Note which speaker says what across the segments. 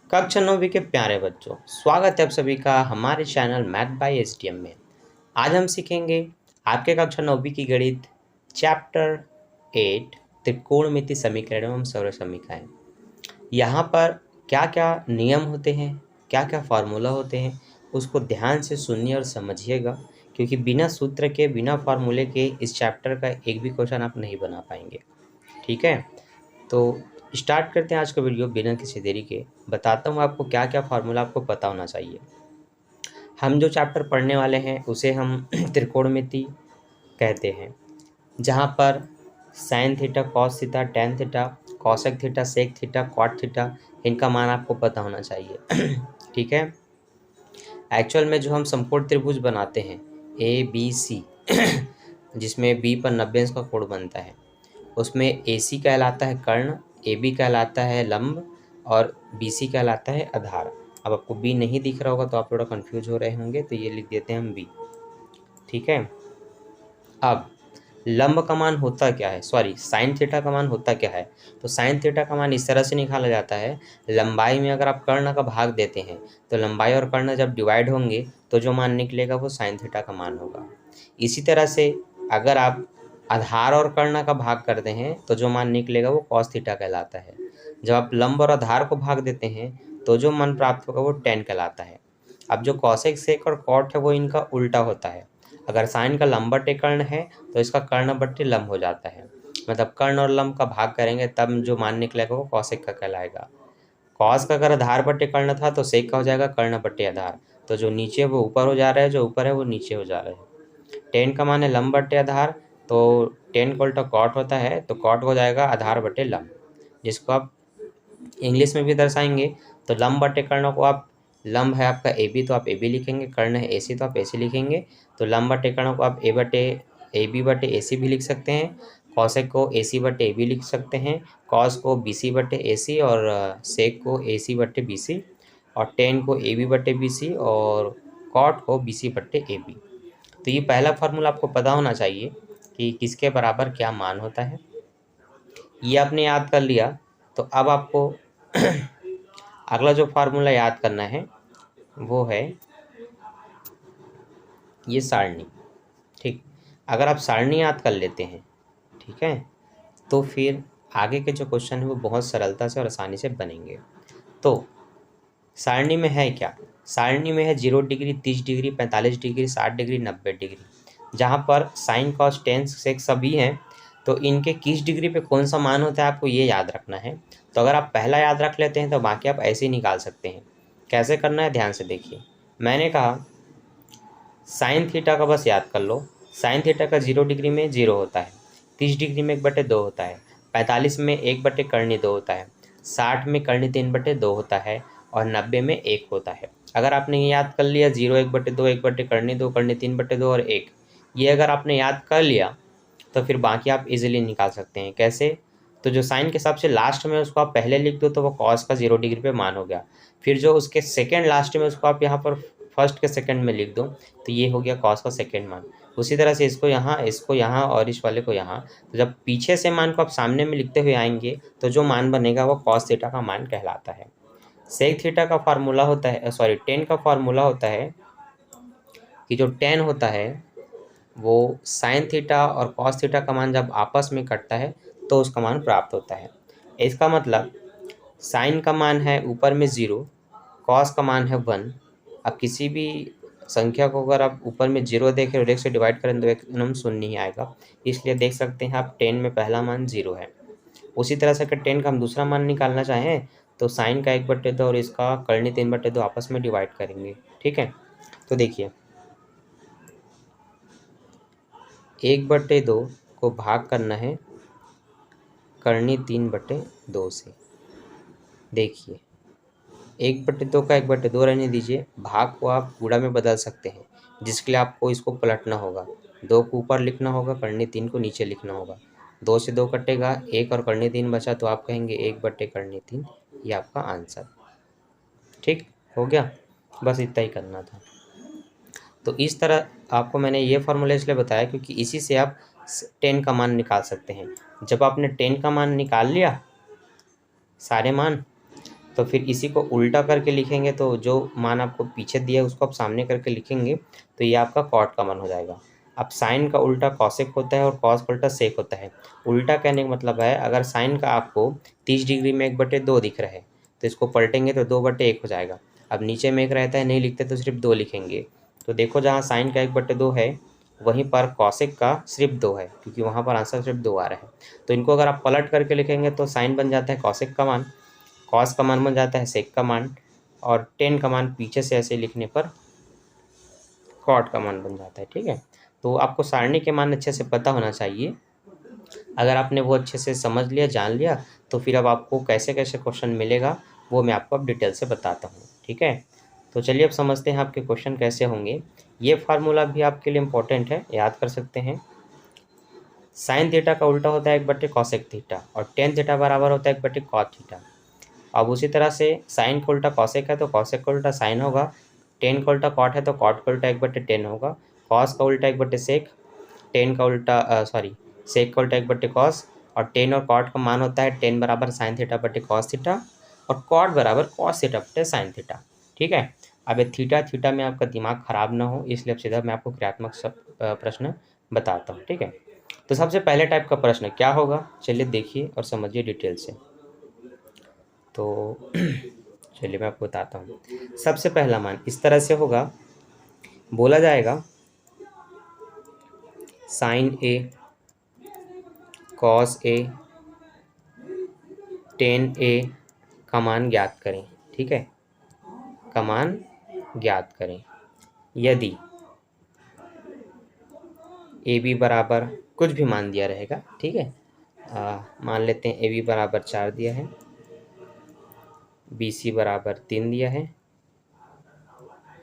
Speaker 1: कक्षा 9वीं के प्यारे बच्चों, स्वागत है आप सभी का हमारे चैनल मैथ बाय एसटीएम में। आज हम सीखेंगे आपके कक्षा 9वीं की गणित चैप्टर 8 त्रिकोणमिति समीकरण एवं सरल समीकरण। यहाँ पर क्या क्या नियम होते हैं, क्या क्या फार्मूला होते हैं, उसको ध्यान से सुनिए और समझिएगा, क्योंकि बिना सूत्र के बिना फार्मूले के इस चैप्टर का एक भी क्वेश्चन आप नहीं बना पाएंगे। ठीक है, तो स्टार्ट करते हैं आज का वीडियो बिना किसी देरी के। बताता हूँ आपको क्या क्या फार्मूला आपको पता होना चाहिए। हम जो चैप्टर पढ़ने वाले हैं उसे हम त्रिकोणमिति कहते हैं, जहाँ पर sine theta, cos theta, tan theta, cosec theta, sec theta, cot theta, इनका मान आपको पता होना चाहिए। ठीक है, एक्चुअल में जो हम समकोण त्रिभुज बनाते हैं ABC, जिसमें B पर 90 अंश का कोण बनता है, उसमें AC कहलाता है कर्ण, AB कहलाता है लंब और BC कहलाता है आधार। अब आपको B नहीं दिख रहा होगा तो आप थोड़ा कंफ्यूज हो रहे होंगे, तो ये लिख देते हैं हम B। ठीक है, अब लंब का मान होता क्या है, सॉरी साइन थीटा का मान होता क्या है। तो साइन थीटा का मान इस तरह से निकाला जाता है, लंबाई में अगर आप कर्ण का भाग देते हैं तो लंबाई और कर्ण जब डिवाइड होंगे तो जो मान निकलेगा वो साइन थीटा का मान होगा। इसी तरह से अगर आप आधार और कर्ण का भाग करते हैं तो जो मान निकलेगा वो कॉस थीटा कहलाता है। जब आप लंब और आधार को भाग देते हैं तो जो मान प्राप्त होगा वो टेन कहलाता है। अब जो कॉसेक, सेक और कॉट है वो इनका उल्टा होता है। अगर साइन का लंब बटे कर्ण है तो इसका कर्ण बटे लंब हो जाता है, मतलब कर्ण और लंब का भाग करेंगे तब जो मान निकलेगा वो कॉसेक का कहलाएगा। कॉस का अगर आधार बटे कर्ण था तो सेक का हो जाएगा कर्ण बटे आधार, तो जो नीचे वो ऊपर हो जा रहा है, जो ऊपर है वो नीचे हो जा रहा है। टेन का मान है लंब बटे आधार, तो टेन को उल्टा कॉट होता है, तो कॉट हो जाएगा आधार बटे लंब, जिसको आप इंग्लिश में भी दर्शाएंगे तो लंब बटे कर्ण को आप, लंब है आपका ए बी तो आप ए बी लिखेंगे, कर्ण है ए सी तो आप ए सी लिखेंगे। तो लंब बटे कर्ण को आप ए बी बटे ए सी भी लिख सकते हैं, कॉसेक को ए सी बटे ए बी लिख सकते हैं, कॉस को बी सी बटे ए सी और सेक को ए सी बटे बी सी, और टेन को ए बी बटे बी सी और कॉट को बी सी बटे ए बी। तो ये पहला फार्मूला आपको पता होना चाहिए कि किसके बराबर क्या मान होता है। ये आपने याद कर लिया, तो अब आपको अगला जो फार्मूला याद करना है वो है ये सारणी। ठीक, अगर आप सारणी याद कर लेते हैं, ठीक है, तो फिर आगे के जो क्वेश्चन है वो बहुत सरलता से और आसानी से बनेंगे। तो सारणी में है क्या, सारणी में है 0 degree, 30 degree, 45 degree, 60 degree, 90 degree. जहाँ पर साइन, कॉस, टेन, सेक सभी हैं, तो इनके किस डिग्री पे कौन सा मान होता है आपको ये याद रखना है। तो अगर आप पहला याद रख लेते हैं तो बाकी आप ऐसे ही निकाल सकते हैं। कैसे करना है ध्यान से देखिए। मैंने कहा साइन थीटा का बस याद कर लो। साइन थीटा का 0 डिग्री में 0 होता है, 30 डिग्री में 1/2 होता है, 45 में 1/2 होता है, 60 में 3/2 होता है और 90 में 1 होता है। अगर आपने ये याद कर लिया 0, 1/2, 1/2, 3/2 और 1, ये अगर आपने याद कर लिया तो फिर बाकी आप इजीली निकाल सकते हैं। कैसे, तो जो साइन के सबसे लास्ट में उसको आप पहले लिख दो तो वो कॉस का 0 डिग्री पे मान हो गया। फिर जो उसके सेकेंड लास्ट में उसको आप यहाँ पर फर्स्ट के सेकंड में लिख दो तो ये हो गया कॉस का सेकंड मान। उसी तरह से इसको यहाँ और इस वाले को यहाँ, तो जब पीछे से मान को आप सामने में लिखते हुए आएंगे तो जो मान बनेगा वो कॉस थीटा का मान कहलाता है। सेक थीटा का फार्मूला होता है, सॉरी टेन का फार्मूला होता है कि जो टेन होता है वो साइन थीटा और कॉस थीटा का मान जब आपस में कटता है तो उसका मान प्राप्त होता है। इसका मतलब साइन का मान है ऊपर में 0, कॉस का मान है 1। अब किसी भी संख्या को अगर आप ऊपर में 0 देखें और 1 से डिवाइड करें तो एकदम शून्य ही आएगा, इसलिए देख सकते हैं आप 10 में पहला मान 0 है। उसी तरह से अगर 10 का हम दूसरा मान निकालना चाहें तो साइन का 1/2 और इसका कर्णी 3/2 आपस में डिवाइड करेंगे। ठीक है, तो देखिए 1/2 को भाग करना है कर्णी 3/2 से। देखिए 1/2 का 1/2 रहने दीजिए, भाग को आप गुणा में बदल सकते हैं, जिसके लिए आपको इसको पलटना होगा। 2 को ऊपर लिखना होगा, कर्णी 3 को नीचे लिखना होगा। 2 से 2 कटेगा, 1 और कर्णी 3 बचा तो आप कहेंगे 1/कर्णी 3, ये आपका आंसर। ठीक हो गया, बस इतना ही करना था। तो इस तरह आपको मैंने ये फार्मूला इसलिए बताया क्योंकि इसी से आप 10 का मान निकाल सकते हैं। जब आपने 10 का मान निकाल लिया सारे मान, तो फिर इसी को उल्टा करके लिखेंगे तो जो मान आपको पीछे दिया है उसको आप सामने करके लिखेंगे तो ये आपका कॉट का मान हो जाएगा। अब साइन का उल्टा कॉसेक होता है और कॉस का उल्टा सेक होता है। उल्टा कहने का मतलब है अगर साइन का आपको 30 डिग्री में 1/2 दिख रहा है तो इसको पलटेंगे तो 2/1 हो जाएगा। अब नीचे में 1 रहता है, नहीं लिखते तो सिर्फ 2 लिखेंगे। तो देखो जहाँ साइन का 1/2 है वहीं पर कॉसेक का सिर्फ 2 है, क्योंकि वहाँ पर आंसर सिर्फ 2 आ रहा है। तो इनको अगर आप पलट करके लिखेंगे तो साइन बन जाता है कॉसेक का मान, कॉस का मान बन जाता है सेक का मान, और टेन का मान पीछे से ऐसे लिखने पर कॉट का मान बन जाता है। ठीक है, तो आपको सारणी के मान अच्छे से पता होना चाहिए। अगर आपने वो अच्छे से समझ लिया, जान लिया, तो फिर अब आपको कैसे कैसे क्वेश्चन मिलेगा वो मैं आपको अब डिटेल से बताता हूँ। ठीक है, तो चलिए अब समझते हैं आपके क्वेश्चन कैसे होंगे। ये फार्मूला भी आपके लिए इम्पोर्टेंट है, याद कर सकते हैं। साइन थीटा का उल्टा होता है 1/cosec थीटा और टेन थीटा बराबर होता है 1/cot थीटा। अब उसी तरह से साइन का उल्टा कॉसेक है तो कॉसेक का उल्टा साइन होगा, टेन का उल्टा कॉट है तो कॉट का उल्टा 1/10 होगा, कॉस का उल्टा 1/सेक, टेन का उल्टा सेक का उल्टा 1/कॉस, और टेन और कॉट का मान होता है टेन बराबर साइन थीटा बटे कॉस थीटा और कॉट बराबर कॉस थीटा बटे साइन थीटा। ठीक है, अब ये थीटा थीटा में आपका दिमाग खराब ना हो इसलिए अब सीधा मैं आपको क्रियात्मक प्रश्न बताता हूँ। ठीक है, तो सबसे पहले टाइप का प्रश्न क्या होगा, चलिए देखिए और समझिए डिटेल से। तो चलिए मैं आपको बताता हूँ। सबसे पहला मान इस तरह से होगा, बोला जाएगा sign A cos A ten ए का मान ज्ञात करें। ठीक है, का मान ज्ञात करें यदि ए बी बराबर कुछ भी मान दिया रहेगा। ठीक है, मान लेते हैं ए बी बराबर 4 दिया है, बी सी बराबर 3 दिया है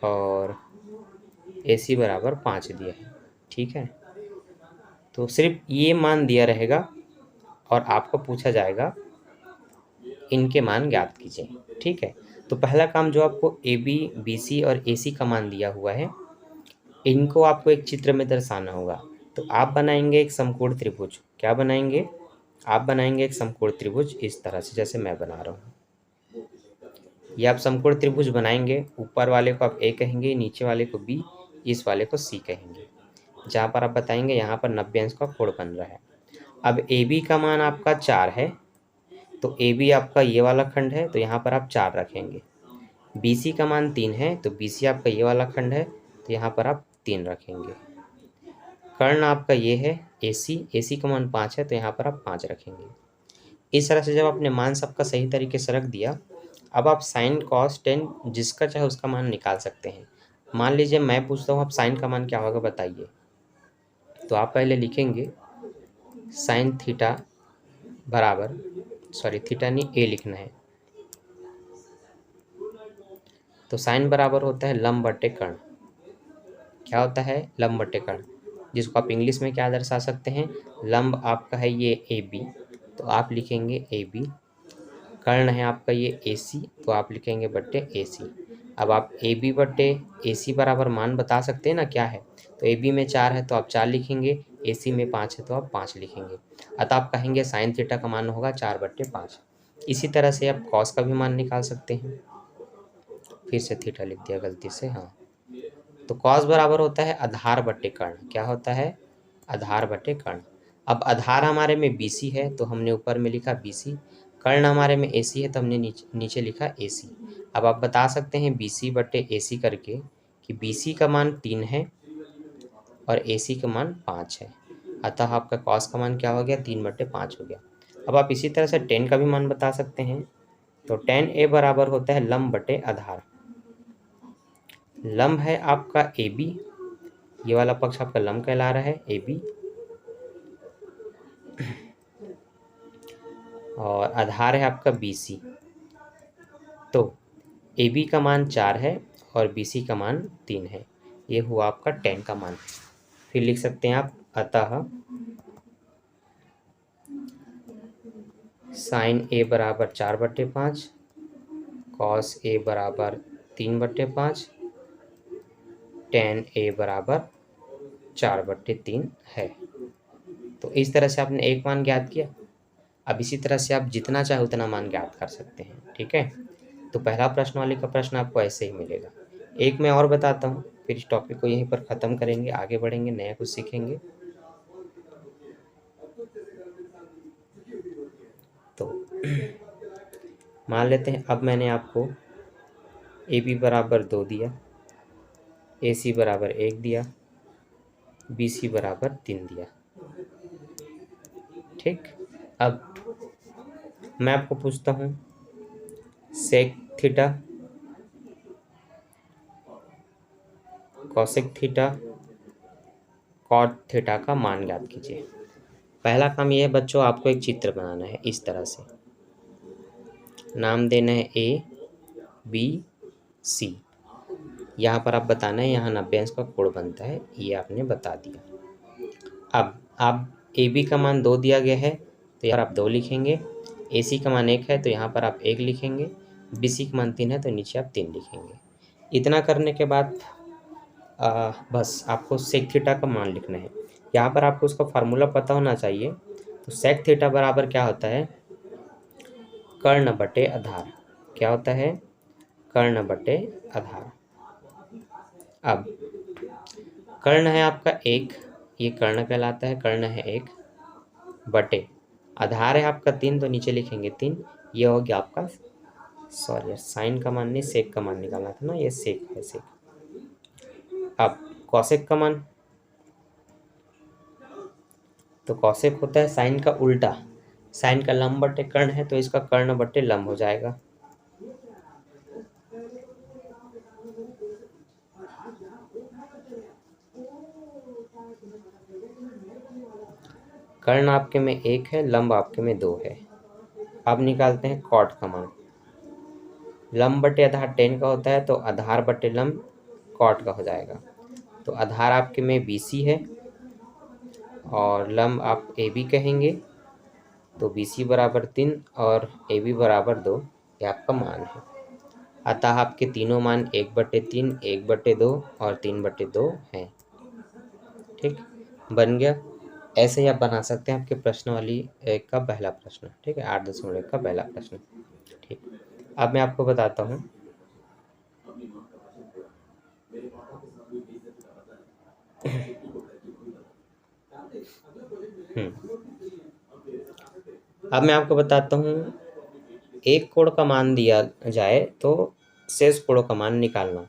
Speaker 1: और ए सी बराबर 5 दिया है। ठीक है, तो सिर्फ ये मान दिया रहेगा और आपको पूछा जाएगा इनके मान ज्ञात कीजिए। ठीक है, तो पहला काम जो आपको ए बी बी सी और ए सी का मान दिया हुआ है इनको आपको एक चित्र में दर्शाना होगा। तो आप बनाएंगे एक समकोण त्रिभुज। क्या बनाएंगे, आप बनाएंगे एक समकोण त्रिभुज इस तरह से जैसे मैं बना रहा हूँ। ये आप समकोण त्रिभुज बनाएंगे, ऊपर वाले को आप ए कहेंगे, नीचे वाले को बी, इस वाले को सी कहेंगे। जहाँ पर आप बताएंगे यहाँ पर 90 अंश का कोण बन रहा है। अब ए बी का मान आपका 4 है तो ए बी आपका ये वाला खंड है तो यहाँ पर आप 4 रखेंगे। बी सी का मान 3 है तो बी सी आपका ये वाला खंड है तो यहाँ पर आप 3 रखेंगे। कर्ण आपका ये है ए सी का मान 5 है तो यहाँ पर आप 5 रखेंगे। इस तरह से जब आपने मान सबका सही तरीके से रख दिया, अब आप साइन कॉस टेन जिसका चाहे उसका मान निकाल सकते हैं। मान लीजिए मैं पूछता हूँ आप साइन का मान क्या होगा बताइए, तो आप पहले लिखेंगे साइन थीटा बराबर, सॉरी थीटा नहीं ए लिखना है, तो साइन बराबर होता है लंब बटे कर्ण। क्या होता है, लंब बटे कर्ण, जिसको आप इंग्लिश में क्या दर्शा सकते हैं, लंब आपका है ये ए बी तो आप लिखेंगे ए बी, कर्ण है आपका ये ए सी तो आप लिखेंगे बट्टे ए सी। अब आप ए बी बट्टे ए सी बराबर मान बता सकते हैं ना क्या है, तो ए बी में 4 है तो आप 4 लिखेंगे, ए सी में 5 है तो आप 5 लिखेंगे। अतः आप कहेंगे साइन थीटा का मान होगा 4/5। इसी तरह से आप कॉस का भी मान निकाल सकते हैं, फिर से थीटा लिख दिया गलती से, हाँ। तो कॉस बराबर होता है आधार बट्टे कर्ण। क्या होता है, आधार बट्टे कर्ण। अब आधार हमारे में बी सी है तो हमने ऊपर में लिखा बी सी, कर्ण हमारे में ए सी है तो हमने नीचे लिखा ए सी। अब आप बता सकते हैं बी सी बट्टे ए सी करके कि बी सी का मान 3 है और ए सी का मान 5 है, अतः आपका कॉस का मान क्या हो गया, 3/5 हो गया। अब आप इसी तरह से टेन का भी मान बता सकते हैं, तो टेन ए बराबर होता है लंब बटे आधार। लंब है आपका ए बी, ये वाला पक्ष आपका लंब कहला रहा है ए बी, और आधार है आपका बी सी। तो ए बी का मान 4 है और बी सी का मान 3 है, ये हुआ आपका टेन का मान। फिर लिख सकते हैं आप अतः साइन ए बराबर 4/5, कॉस ए बराबर 3/5, टेन ए बराबर 4/3 है। तो इस तरह से आपने एक मान ज्ञात किया। अब इसी तरह से आप जितना चाहे उतना मान ज्ञात कर सकते हैं। ठीक है, तो पहला प्रश्न वाले का प्रश्न आपको ऐसे ही मिलेगा। एक मैं और बताता हूँ, फिर इस टॉपिक को यहीं पर ख़त्म करेंगे, आगे बढ़ेंगे, नया कुछ सीखेंगे। तो मान लेते हैं अब मैंने आपको ए बी बराबर 2 दिया, ए सी बराबर 1 दिया, बी सी बराबर 3 दिया। ठीक, अब मैं आपको पूछता हूँ sec theta, cosec theta, cot theta का मान ज्ञात कीजिए। पहला काम यह है बच्चों, आपको एक चित्र बनाना है इस तरह से, नाम देना है ए बी सी। यहाँ पर आप बताना है यहाँ 90 अंश का कोण बनता है, ये आपने बता दिया। अब आप ए बी का मान 2 दिया गया है तो यहाँ आप 2 लिखेंगे, ए सी का मान 1 है तो यहाँ पर आप 1 लिखेंगे, बी सी का मान 3 है तो नीचे आप 3 लिखेंगे। इतना करने के बाद बस आपको सेक थीटा का मान लिखना है। यहाँ पर आपको उसका फार्मूला पता होना चाहिए। तो सेक थीटा बराबर क्या होता है, कर्ण बटे आधार। क्या होता है, कर्ण बटे आधार। अब कर्ण है आपका 1, ये कर्ण कहलाता है, कर्ण है 1 बटे आधार है आपका 3 तो नीचे लिखेंगे 3। ये हो गया आपका, सॉरी साइन का मान नहीं सेक का मान निकालना था ना, ये सेक है सेक। अब कॉसेक का मान, तो कॉसेक होता है साइन का उल्टा, साइन का लंब बटे कर्ण है तो इसका कर्ण बटे लंब हो जाएगा। कर्ण आपके में 1 है, लंब आपके में 2 है। अब निकालते हैं कॉट का मान। लंब बटे आधार 10 का होता है तो आधार बटे लंब कॉट का हो जाएगा। तो आधार आपके में BC है और लंब आप AB कहेंगे, तो BC बराबर 3 और AB बराबर 2, ये आपका मान है। अतः आपके तीनों मान 1/3, 1/2 और 3/2 हैं। ठीक, बन गया। ऐसे ही आप बना सकते हैं आपके प्रश्न वाली एक का पहला प्रश्न। ठीक है, 8.1 का पहला प्रश्न। ठीक, अब मैं आपको बताता हूँ अब मैं आपको बताता हूँ एक कोण का मान दिया जाए तो शेष कोणों का मान निकालना।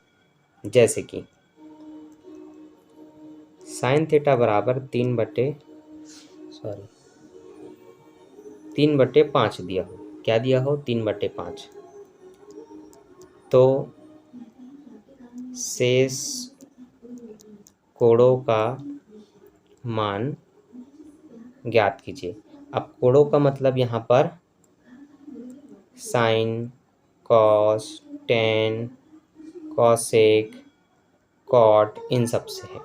Speaker 1: जैसे कि साइन थीटा बराबर 3/5 दिया हो। क्या दिया हो, 3/5। तो शेष कोणों का मान ज्ञात कीजिए। अब कोणों का मतलब यहाँ पर sine, cos, tan, cosec, cot, इन सब से है,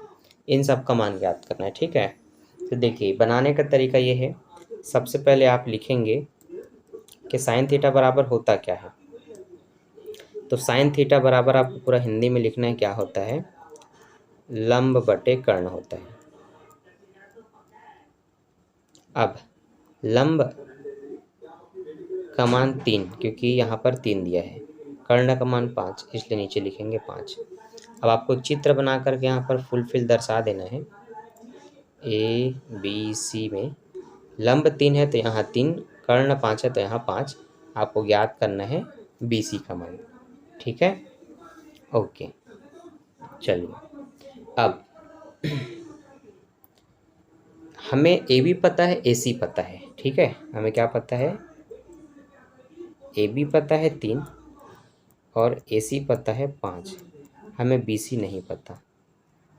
Speaker 1: इन सब का मान ज्ञात करना है। ठीक है, तो देखिए बनाने का तरीका ये है, सबसे पहले आप लिखेंगे कि साइन थीटा बराबर होता क्या है। तो साइन थीटा बराबर आपको पूरा हिंदी में लिखना है, क्या होता है, लंब बटे कर्ण होता है। अब लंब का मान 3, क्योंकि यहाँ पर 3 दिया है, कर्ण का मान 5, इसलिए नीचे लिखेंगे 5। अब आपको चित्र बना करके यहाँ पर फुलफिल दर्शा देना है। ABC में लंब 3 है तो यहाँ 3, कर्ण 5 है तो यहाँ 5। आपको ज्ञात करना है BC का मान। ठीक है, ओके, चलिए अब हमें AB पता है, AC पता है। ठीक है, हमें क्या पता है, AB पता है 3 और AC पता है 5, हमें BC नहीं पता।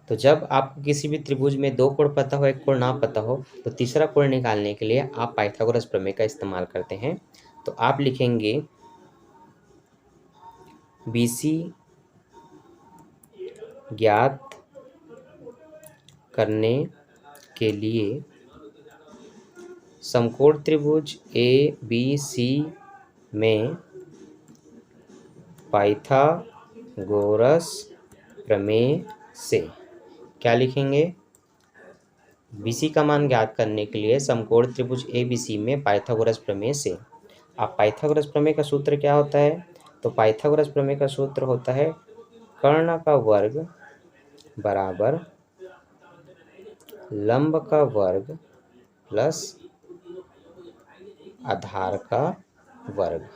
Speaker 1: तो जब आपको किसी भी त्रिभुज में 2 कोण पता हो, एक कोण ना पता हो, तो तीसरा कोण निकालने के लिए आप पाइथागोरस प्रमेय का इस्तेमाल करते हैं। तो आप लिखेंगे BC ज्ञात करने के लिए समकोण त्रिभुज ABC में पाइथागोरस प्रमेय से क्या लिखेंगे, BC का मान ज्ञात करने के लिए समकोण त्रिभुज ABC में पाइथागोरस प्रमेय से। अब पाइथागोरस प्रमेय का सूत्र क्या होता है, तो पाइथागोरस प्रमेय का सूत्र होता है कर्ण का वर्ग बराबर लंब का वर्ग प्लस आधार का वर्ग।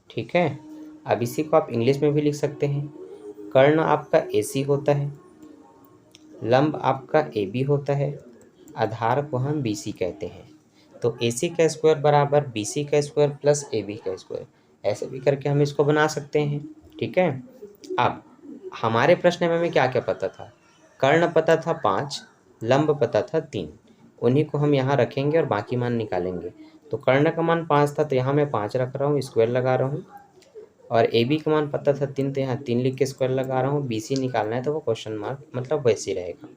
Speaker 1: ठीक है, अब इसी को आप इंग्लिश में भी लिख सकते हैं। कर्ण आपका AC होता है, लंब आपका AB होता है, आधार को हम BC कहते हैं। तो AC का स्क्वायर बराबर BC का स्क्वायर प्लस AB का स्क्वायर, ऐसे भी करके हम इसको बना सकते हैं। ठीक है, अब हमारे प्रश्न में हमें क्या क्या पता था? कर्ण पता था 5, लंब पता था 3, उन्हीं को हम यहाँ रखेंगे और बाकी मान निकालेंगे। तो कर्ण का मान 5 था तो यहाँ मैं 5 रख रहा हूँ, स्क्वायर लगा रहा हूँ, और AB का मान पता था 3 तो यहाँ 3 लिख के स्क्वायर लगा रहा हूँ। BC निकालना है तो वो क्वेश्चन मार्क मतलब वैसे ही रहेगा।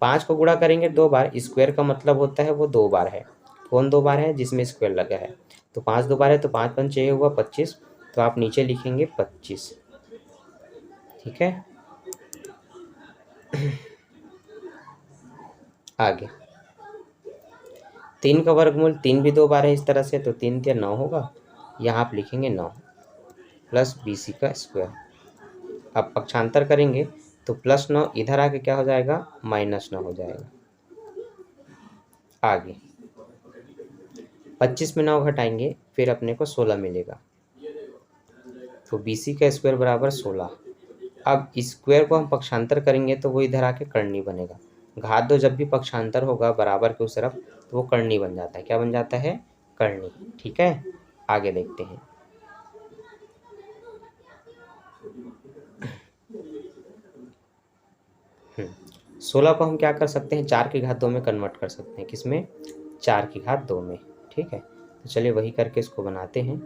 Speaker 1: 5 को गुणा करेंगे 2 बार, स्क्वायर का मतलब होता है वो 2 बार है। कौन 2 बार है? जिसमें स्क्वायर लगा है। तो 5 2 बार है तो 5 5 6 हुआ 25, तो आप नीचे लिखेंगे 25। ठीक है, आगे 3 का वर्गमूल, 3 भी 2 बार है इस तरह से, तो 3 3 9 होगा, यहाँ आप लिखेंगे 9 प्लस BC का स्क्वायर। अब पक्षांतर करेंगे तो +9 इधर आके क्या हो जाएगा? -9 हो जाएगा। आगे 25 में 9 घटाएंगे फिर अपने को 16 मिलेगा, तो BC का स्क्वायर बराबर 16। अब स्क्वायर को हम पक्षांतर करेंगे तो वो इधर आके कर्णी बनेगा। घात 2 जब भी पक्षांतर होगा बराबर के उस तरफ तो वो कर्णी बन जाता है। क्या बन जाता है? कर्णी। ठीक है, आगे देखते हैं। हम्म 16 को हम क्या कर सकते हैं? 4 की घात 2 में कन्वर्ट कर सकते हैं। किसमें? 4 की घात 2 में। ठीक है, तो चलिए वही करके इसको बनाते हैं।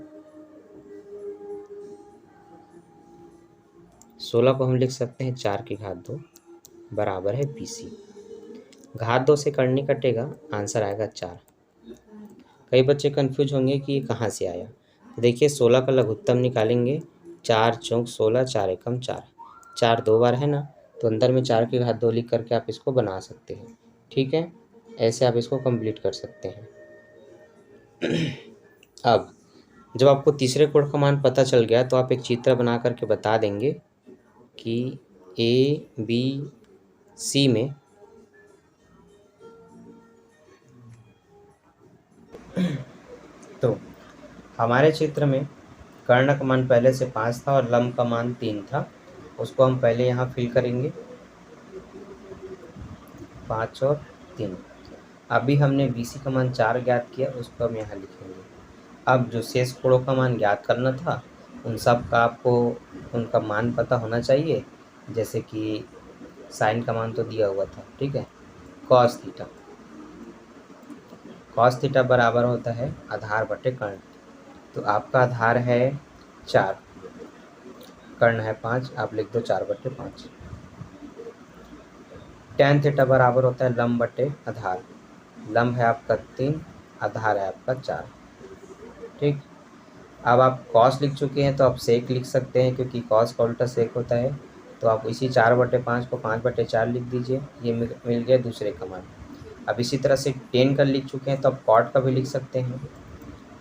Speaker 1: 16 को हम लिख सकते हैं 4 की घात 2 बराबर है BC। घात 2 से कर्णी कटेगा, आंसर आएगा 4। कई बच्चे कन्फ्यूज होंगे कि ये कहाँ से आया। तो देखिए 16 का लघुत्तम निकालेंगे, 4 चौक 16, 4 एकम 4, 4 2 बार है ना, तो अंदर में 4 की घात 2 लिख करके आप इसको बना सकते हैं। ठीक है, ऐसे आप इसको कंप्लीट कर सकते हैं। अब जब आपको तीसरे कोण का मान पता चल गया तो आप एक चित्र बना करके बता देंगे कि ABC में तो हमारे चित्र में कर्ण का मान पहले से 5 था और लंब का मान 3 था, उसको हम पहले यहाँ फिल करेंगे 5 और 3। अभी हमने BC का मान 4 ज्ञात किया, उसको हम यहाँ लिखेंगे। अब जो शेष कोणों का मान ज्ञात करना था उन सब का आपको उनका मान पता होना चाहिए। जैसे कि साइन का मान तो दिया हुआ था, ठीक है, कॉस थीटा बराबर होता है आधार बटे कर्ण। तो आपका आधार है 4, कर्ण है 5, आप लिख दो 4/5। tan थीटा बराबर होता है लंब बटे आधार, लंब है आपका 3, आधार है आपका 4। ठीक, अब आप कॉस लिख चुके हैं तो आप सेक लिख सकते हैं, क्योंकि कॉस का उल्टा सेक होता है। तो आप इसी 4/5 को 5/4 लिख दीजिए, ये मिल गया दूसरे का मान। अब इसी तरह से tan का लिख चुके हैं तो आप कॉट का भी लिख सकते हैं।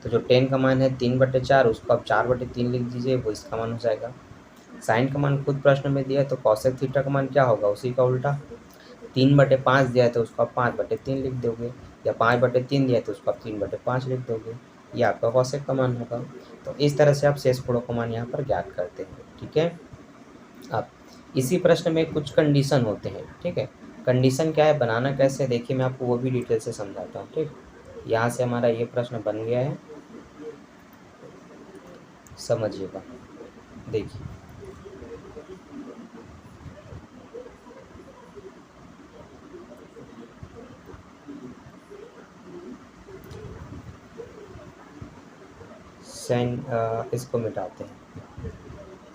Speaker 1: तो जो tan का मान है 3/4, उसको आप 4/3 लिख दीजिए, वो इसका मान हो जाएगा। साइन का मान खुद प्रश्न में दिया है तो कॉसेक थीटा का मान क्या होगा? उसी का उल्टा। 3/5 दिया है तो उसको आप 5/3 लिख दोगे, या 5/3 दिया है तो उसको आप 3/5 लिख दोगे, ये आपका कॉसेक का मान होगा। तो इस तरह से आप शेष कोणों का मान यहाँ पर ज्ञात करते हैं। ठीक है, अब इसी प्रश्न में कुछ कंडीशन होते हैं। ठीक है, कंडीशन क्या है, बनाना कैसे, देखिए मैं आपको वो भी डिटेल से समझाता हूँ। ठीक, यहाँ से हमारा ये प्रश्न बन गया है, समझिएगा। देखिए साइन, इसको मिटाते हैं,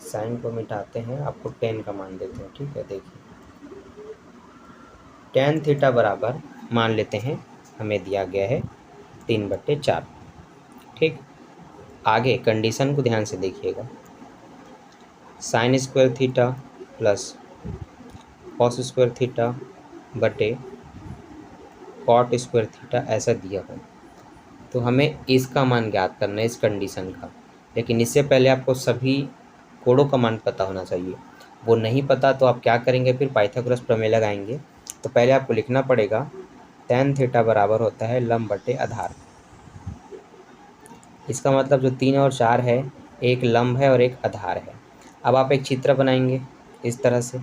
Speaker 1: साइन को मिटाते हैं, आपको tan का मान देते हैं। ठीक है, देखिए tan थीटा बराबर मान लेते हैं, हमें दिया गया है 3/4। ठीक, आगे कंडीशन को ध्यान से देखिएगा, sine square theta plus cos square theta बटे कॉट स्क्वायर थीटा ऐसा दिया हो, तो हमें इसका मान ज्ञात करना है, इस कंडीशन का। लेकिन इससे पहले आपको सभी कोडों का मान पता होना चाहिए। वो नहीं पता तो आप क्या करेंगे, फिर पाइथागोरस प्रमेय लगाएंगे। तो पहले आपको लिखना पड़ेगा tan थीटा बराबर होता है लंब बटे आधार। इसका मतलब जो 3 और 4 है, एक लंब है और एक आधार है। अब आप एक चित्र बनाएंगे इस तरह से,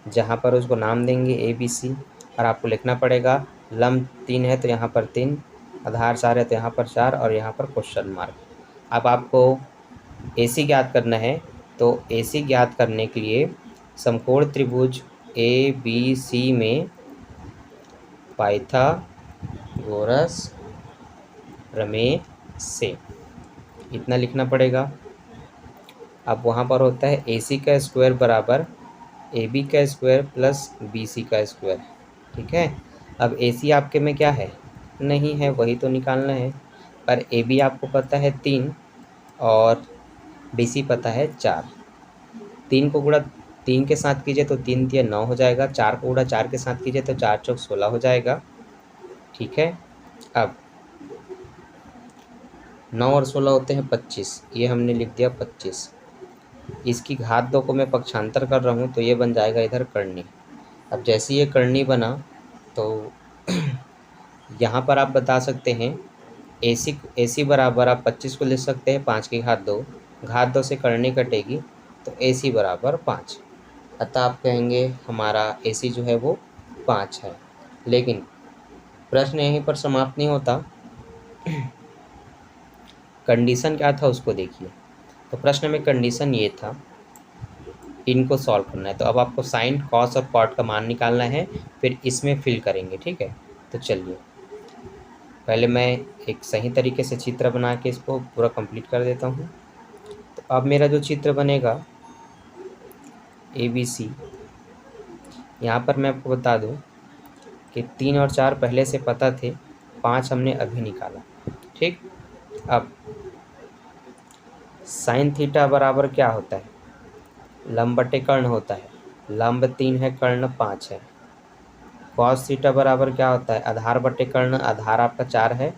Speaker 1: जहाँ पर उसको नाम देंगे ABC, और आपको लिखना पड़ेगा लंब 3 है तो यहाँ पर 3, आधार 4 है तो यहाँ पर 4, और यहाँ पर क्वेश्चन मार्क। अब आपको AC ज्ञात करना है, तो AC ज्ञात करने के लिए समकोण त्रिभुज ABC में पाइथागोरस प्रमेय से इतना लिखना पड़ेगा। अब वहाँ पर होता है AC का स्क्वायर बराबर AB का स्क्वायर प्लस BC का स्क्वायर। ठीक है। अब AC आपके में क्या है, नहीं है, वही तो निकालना है। पर AB आपको पता है 3 और BC पता है 4। 3 को गुणा 3 के साथ कीजिए तो 3 तिया 9 हो जाएगा। 4 को गुणा 4 के साथ कीजिए तो 4 चौक 16 हो जाएगा। ठीक है। अब 9 और 16 होते हैं 25, ये हमने लिख दिया 25। इसकी घात 2 को मैं पक्षांतर कर रहा हूँ तो ये बन जाएगा इधर कर्णी। अब जैसे ये कर्णी बना तो यहाँ पर आप बता सकते हैं AC बराबर आप 25 को लिख सकते हैं 5 की घात 2, घात 2 से कर्णी कटेगी तो AC बराबर 5। अतः आप कहेंगे हमारा AC जो है वो 5 है। लेकिन प्रश्न यहीं पर समाप्त नहीं होता, कंडीशन क्या था उसको देखिए। तो प्रश्न में कंडीशन ये था, इनको सॉल्व करना है। तो अब आपको साइन, कॉस और कॉट का मान निकालना है, फिर इसमें फिल करेंगे। ठीक है। तो चलिए पहले मैं एक सही तरीके से चित्र बना के इसको पूरा कंप्लीट कर देता हूँ। तो अब मेरा जो चित्र बनेगा ABC, यहाँ पर मैं आपको बता दूँ कि 3 और 4 पहले से पता थे, 5 हमने अभी निकाला। ठीक। अब साइन थीटा बराबर क्या होता है, लंब बटे कर्ण होता है। लंब 3 है, कर्ण 5 है। कॉस थीटा बराबर क्या होता है, आधार बटे कर्ण, आधार आपका 4 है,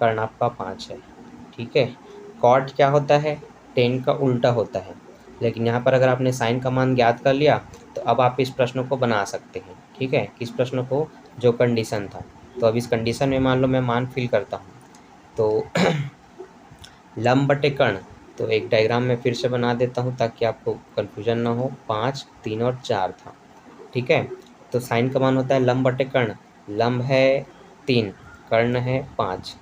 Speaker 1: कर्ण आपका 5 है। ठीक है। कॉट क्या होता है, टेन का उल्टा होता है। लेकिन यहाँ पर अगर आपने साइन का मान ज्ञात कर लिया तो अब आप इस प्रश्न को बना सकते हैं। ठीक है। किस प्रश्न को, जो कंडीशन था। तो अब इस कंडीशन में मान लो मैं मान फिल करता हूँ तो लंब बटे कर्ण, तो एक डायग्राम में फिर से बना देता हूँ ताकि आपको कन्फ्यूजन ना हो। 5, 3 और 4 था। ठीक है। तो साइन का मान होता है लंब बटे कर्ण, लंब है 3, कर्ण है 5,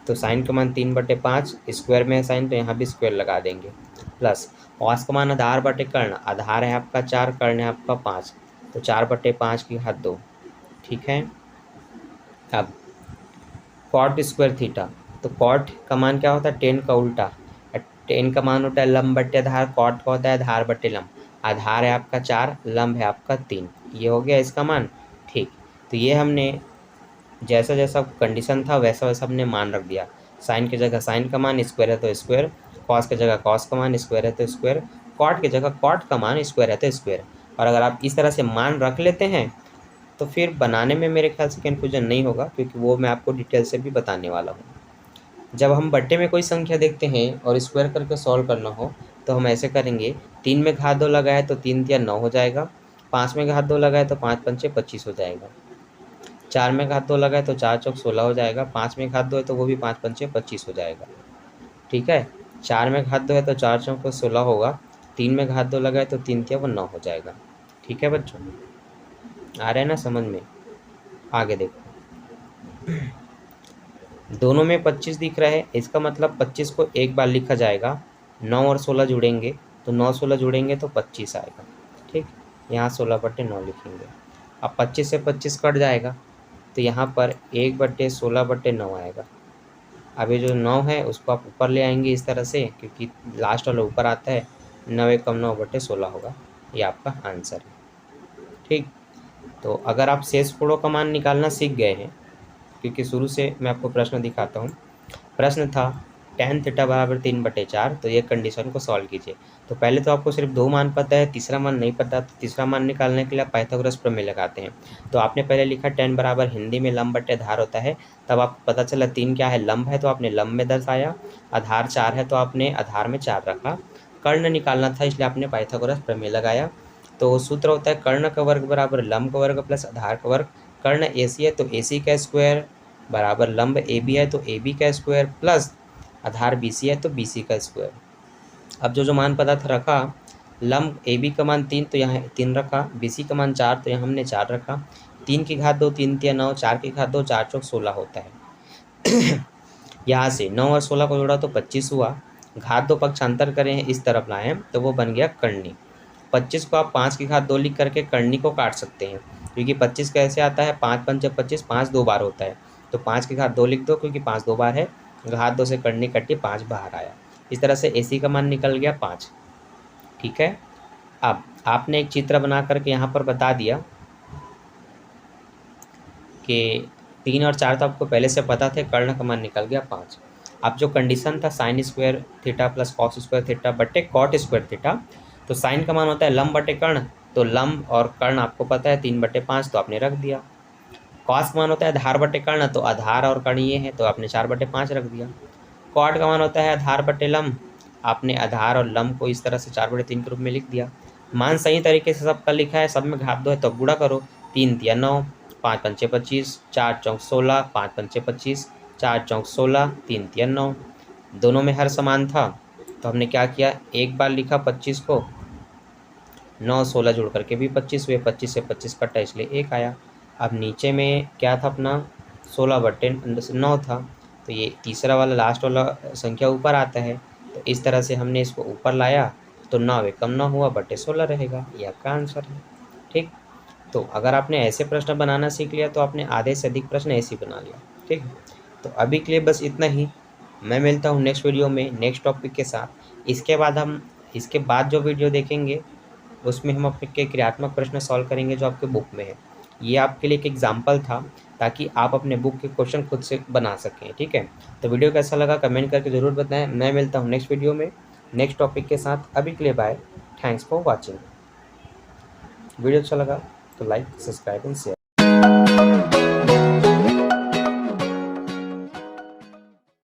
Speaker 1: तो साइन का मान 3/5, स्क्वायर में है साइन तो यहाँ भी स्क्वायर लगा देंगे, प्लस कॉस का मान आधार बटे कर्ण, आधार है आपका 4, कर्ण है आपका 5, तो 4/5 की घात 2। ठीक है। अब कॉट स्क्वायर थीटा, तो कॉट का मान क्या होता है, टेन का उल्टा। टेन का मान होता है लंब बटे आधार, कॉट का होता है आधार बटे लंब। आधार है आपका 4, लंब है आपका 3, ये हो गया इसका मान। ठीक। तो ये हमने जैसा जैसा कंडीशन था वैसा वैसा हमने मान रख दिया। साइन की जगह साइन का मान, स्क्वायर है तो स्क्वायर, कॉस की जगह कॉस का मान, स्क्वायर है तो स्क्वायर, कॉट की जगह कॉट का मान, स्क्वायर है तो स्क्वायर। और अगर आप इस तरह से मान रख लेते हैं तो फिर बनाने में मेरे ख्याल से कन्फ्यूजन नहीं होगा, क्योंकि वो मैं आपको डिटेल से भी बताने वाला हूँ। जब हम बट्टे में कोई संख्या देखते हैं और स्क्वायर करके सॉल्व करना हो तो हम ऐसे करेंगे, 3 में घात 2 लगाए तो 3 तिया 9 हो जाएगा, 5 में घात 2 लगाए तो 5 पंचे 25 हो जाएगा, 4 में घात 2 लगाए तो 4 चौक 16 हो जाएगा, 5 में घात 2 है तो वो भी 5 पंचे 25 हो जाएगा। ठीक है। 4 में घात 2 है तो 4 चौक 16 होगा, 3 में घात 2 लगाए तो 3 तिया वो 9 हो जाएगा। ठीक है बच्चों, आ रहे हैं ना समझ में। आगे देखो, दोनों में 25 दिख रहा है, इसका मतलब 25 को एक बार लिखा जाएगा, 9 और 16 जुड़ेंगे तो 9 16 जुड़ेंगे तो 25 आएगा। ठीक। यहाँ 16/9 लिखेंगे। अब 25 से 25 कट जाएगा तो यहाँ पर 1/16/9 आएगा। अब ये जो 9 है उसको आप ऊपर ले आएंगे इस तरह से, क्योंकि लास्ट वाला ऊपर आता है, 9 एकम 9/16 होगा। ये आपका आंसर है। ठीक। तो अगर आप शेष कोणों का मान निकालना सीख गए हैं, क्योंकि शुरू से मैं आपको प्रश्न दिखाता हूँ। प्रश्न था tan थीटा बराबर 3/4। तो ये कंडीशन को सॉल्व कीजिए। तो पहले तो आपको सिर्फ 2 मान पता है, तीसरा मान नहीं पता। तो तीसरा मान निकालने के लिए आप पाइथागोरस प्रमेय लगाते हैं। तो आपने पहले लिखा tan बराबर हिंदी में लंब बटे आधार होता है। तब आपको पता चला 3 क्या है, लंब है, तो आपने लंब में दर्शाया। आधार 4 है तो आपने आधार में 4 रखा। कर्ण निकालना था इसलिए आपने पाइथागोरस प्रमेय लगाया। तो सूत्र होता है कर्ण का वर्ग बराबर लंब का वर्ग प्लस आधार का वर्ग। कर्ण AC है तो AC का स्क्वायर बराबर लंब AB है तो AB का स्क्वायर प्लस आधार BC है तो BC का स्क्वायर। अब जो मान पता था रखा, लंब AB का मान 3 तो यहाँ 3 रखा, BC का मान 4 तो यहाँ हमने 4 रखा। 3 की घात 2 3 तिया 9, 4 की घात 2 4 चौक 16 होता है। यहाँ से 9 और 16 को जोड़ा तो 25 हुआ। घात 2 पक्षांतर करें इस तरफ लाएं तो वो बन गया कर्णी। 25 को आप 5 की घात 2 लिख करके कर्णी को काट सकते हैं, क्योंकि 25 कैसे आता है, 5 पंचे 25, 5 2 बार होता है। तो 5 की घात 2 लिख दो, क्योंकि 5 2 बार है। घात 2 से कर्णी कटी, 5 बाहर आया। इस तरह से AC का मान निकल गया 5। ठीक है। अब आपने एक चित्र बना करके यहाँ पर बता दिया कि 3 और 4 तो आपको पहले से पता थे, कर्ण का मान निकल गया 5। अब जो कंडीशन था sine square theta plus cos square theta बटे कॉट स्क्वायर थीटा, तो साइन का मान होता है लंब बटे कर्ण, तो लंब और कर्ण आपको पता है 3/5 तो आपने रख दिया। कॉस का मान होता है आधार बटे कर्ण, तो आधार और कर्ण ये है तो आपने 4/5 रख दिया। कॉट का मान होता है आधार बटे लंब, आपने आधार और लंब को इस तरह से 4/3 के रूप में लिख दिया। मान सही तरीके से सबका लिखा है, सब में घात 2 है तो गुणा करो। 3 तिया 9, 5 पंचे 25, 4 चौक 16, 5 पंचे 25, 4 चौक 16, 3 तिया 9। दोनों में हर समान था तो हमने क्या किया, एक बार लिखा 25 को, 9 16 जोड़ करके भी 25 हुए, 25 से 25 कटा इसलिए 1 आया। अब नीचे में क्या था अपना 16/9 था, तो ये तीसरा वाला लास्ट वाला संख्या ऊपर आता है, तो इस तरह से हमने इसको ऊपर लाया तो 9 कम 9 हुआ बटे 16 रहेगा, ये आपका आंसर है। ठीक। तो अगर आपने ऐसे प्रश्न बनाना सीख लिया तो आपने आधे से अधिक प्रश्न ऐसे ही बना लिया। ठीक। तो अभी के लिए बस इतना ही। मैं मिलता हूँ नेक्स्ट वीडियो में नेक्स्ट टॉपिक के साथ। इसके बाद जो वीडियो देखेंगे उसमें हम आपके क्रियात्मक प्रश्न सॉल्व करेंगे जो आपके बुक में है। ये आपके लिए एक एग्जाम्पल था ताकि आप अपने बुक के क्वेश्चन खुद से बना सकें। ठीक है। तो वीडियो कैसा लगा कमेंट करके ज़रूर बताएं। मैं मिलता हूँ नेक्स्ट वीडियो में नेक्स्ट टॉपिक के साथ। अभी के लिए bye. Thanks for watching. Video अच्छा लगा तो लाइक सब्सक्राइब एंड शेयर।